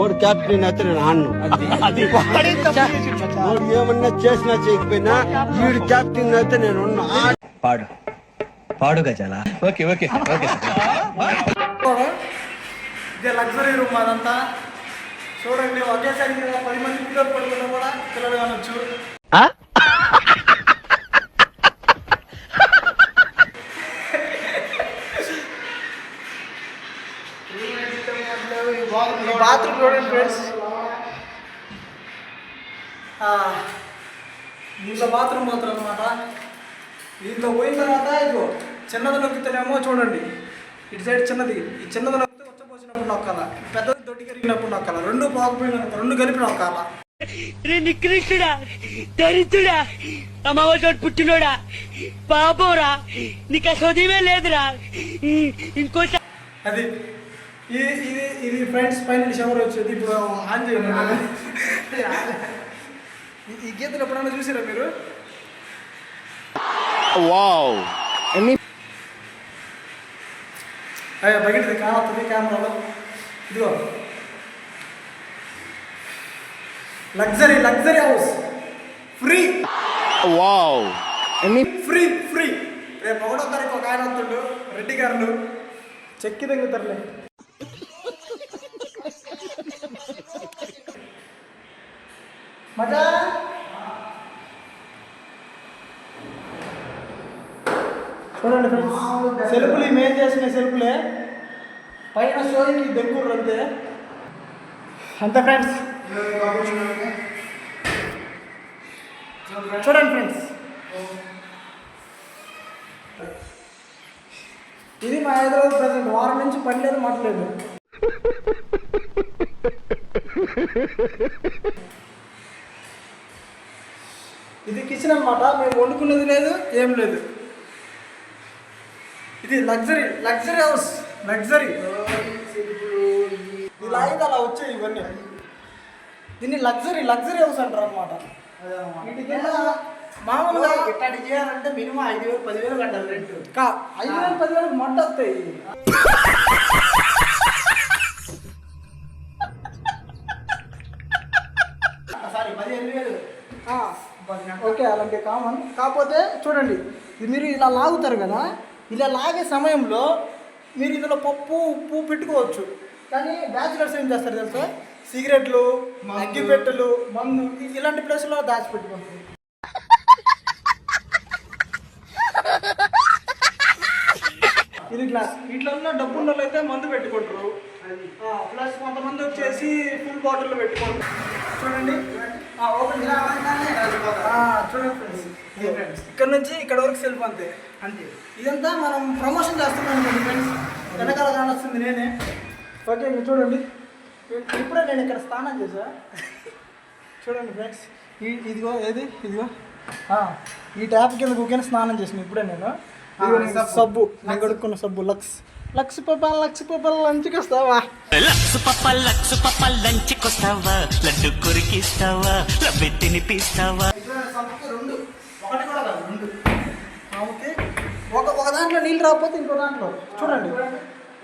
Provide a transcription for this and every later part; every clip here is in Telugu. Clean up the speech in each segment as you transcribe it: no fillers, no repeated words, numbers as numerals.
ఓడి క్యాప్టెన్ అయితే నేను ఆడను. ఓడి ఏమన్నా చేసినా చేయకపోయినా వీడు క్యాప్టెన్ అయితే నేను పాడు పాడు గజాలా. Okay okay okay. ఇదే లగ్జరీ రూమ్ అదంతా చూడండి. ఒకేసారి 10 మంది పిల్లలు పడుకున్నా కూడా పిల్లలు కానొచ్చు. బాత్రూమ్ చూడండి ఫ్రెండ్స్. ఇంట్లో బాత్రూమ్ పోతారు అనమాట. దీంట్లో పోయిన తర్వాత ఇదిగో చిన్నది నొక్కితేనేమో చూడండి, ఇటు సైడ్ చిన్నది, ఈ చిన్నది నొక్కితే వచ్చపోసినప్పుడు నొక్కాల, పెద్దది దొడ్డి కరిగినప్పుడు నొక్కాల, రెండు పోకపోయిన రెండు కలిపి నొక్కాల. నికృష్టుడా, దరిద్రుడా, అమావాసోడు పుట్టినోడా, పాపంరా, నీకు చదివే లేదురా. ఇంకో అది ఇది ఫ్రెండ్స్ పైన షవర్ వచ్చేది. ఇప్పుడు ఆన్ చేయండి. ఈ గీతలు ఎప్పుడైనా చూసారా మీరు? అయ్యా బయటది కానొస్తుంది కెమెరాలో. ఇదిగో luxury luxury house free. Free free. రేపు 1వ తారీఖు ఒక ఆయన వస్తుండు, రెడ్డి గారు చెక్కి తెగుతారులే. మజా చూడండి ఫ్రెండ్స్, సెల్ఫులు మేము చేసిన సెల్ఫులే. పైన షోయింగ్ దగ్గర అంతే అంతే ఫ్రెండ్స్. చూడండి ఫ్రెండ్స్, ఇది మా హైదరాబాద్ ప్రజెంట్. వారం నుంచి పని లేదు, మాట్లేదు. ఇది కిచెన్ అన్నమాట. మేము వండుకునేది లేదు, ఏం లేదు. ఇది లగ్జరీ లగ్జరీ హౌస్. లగ్జరీ ఇలా అయితే అలా వచ్చాయి ఇవన్నీ. దీన్ని లగ్జరీ లగ్జరీ హౌస్ అంటారు అనమాట. మామూలుగా ఇట్లాంటి చేయాలంటే మినిమం 5,000 10,000 కట్టాలి రెంట్. 5,000 10,000 మొట్ట వస్తాయి. సారీ 15,000. ఓకే, అలాంటి కామన్. కాకపోతే చూడండి, ఇది మీరు ఇలా లాగుతారు కదా, ఇలా లాగే సమయంలో మీరు ఇందులో పప్పు ఉప్పు పెట్టుకోవచ్చు. కానీ బ్యాచులర్స్ ఏం చేస్తారు తెలుసా, సిగరెట్లు, అగ్గిపెట్టెలు, మందు ఇలాంటి ప్లేస్లో దాచిపెట్టుకుంటారు. ఇది గ్లాస్. ఇట్లా డబ్బు ఉన్న అయితే మందు పెట్టుకుంటారు. ప్లస్ కొంతమంది వచ్చేసి ఫుల్ బాటిల్లో పెట్టుకుంటారు. చూడండి చూడండి ఫ్రెండ్స్, ఇక్కడ నుంచి ఇక్కడ వరకు సెల్ఫ్ అంతే అంతే. ఇదంతా మనం ప్రమోషన్ చేస్తున్నాం కదా ఫ్రెండ్స్. వెనకాల కానొస్తుంది నేనే. ఓకే, మీరు చూడండి. ఇప్పుడే నేను ఇక్కడ స్నానం చేసా. చూడండి ఫ్రెండ్స్, ఇదిగో ఏది ఇదిగో ఈ ట్యాప్ కింద కూర్చొని స్నానం చేసిన ఇప్పుడే నేను. సబ్బు నేను కడుక్కున్న సబ్బు లక్స్. లక్స్ పాప లంచ్కి వస్తావా? లక్స్ పాప లంచ్కి వస్తావా? లడ్డు కొరికిస్తావా? లబ్బి తినిపిస్తావా? రెండు, ఒకటి కూడా కాదు, రెండు. ఓకే, ఒక దాంట్లో నీళ్ళు రాకపోతే ఇంకో దాంట్లో చూడండి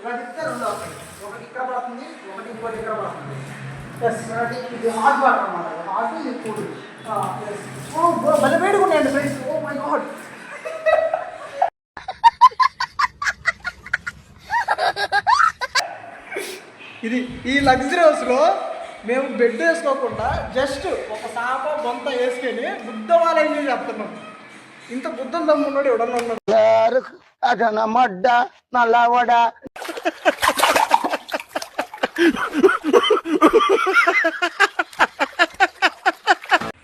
ఇలా చెప్తే రెండు వస్తాయి. ఒకటి ఇక్కడ పడుతుంది, ఒకటి ఇంకోటి ఇక్కడ పడుతుంది. ఇది హాట్ వాటర్ అన్నమాట. హాట్ ఇది కూల్. భలే వేడుకున్నాయండి ఫ్రెండ్స్. Oh my god. ఇది ఈ లగ్జరీ హౌస్లో మేము బెడ్ వేసుకోకుండా జస్ట్ ఒక సాప బొంత వేసుకొని బుద్ధ వాళ్ళ ఎంజాయ్ చేస్తున్నాం. ఇంత బుద్ధం దమ్మున్నాడు ఎవడన్నా ఉన్నాడు.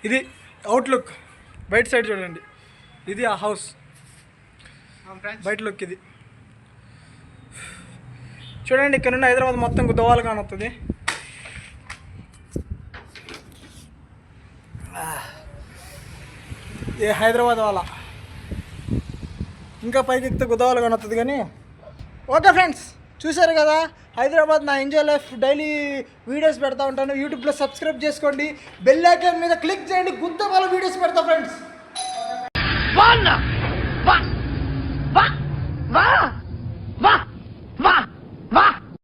ఇది అవుట్లుక్. బయట సైడ్ చూడండి, ఇది ఆ హౌస్ బయట లుక్. ఇది చూడండి, ఇక్కడ నుండి హైదరాబాద్ మొత్తం గుద్దవాలు కానొస్తుంది. ఏ హైదరాబాద్ వాళ్ళ ఇంకా పైకి ఎక్కితే గుద్దవాలు కానొస్తుంది. కానీ ఓకే ఫ్రెండ్స్, చూసారు కదా హైదరాబాద్ నా ఎంజాయ్ లైఫ్. డైలీ వీడియోస్ పెడతా ఉంటాను. యూట్యూబ్లో సబ్స్క్రైబ్ చేసుకోండి, బెల్ ఐకాన్ మీద క్లిక్ చేయండి. గుద్దవాళ్ళ వీడియోస్ పెడతా ఫ్రెండ్స్.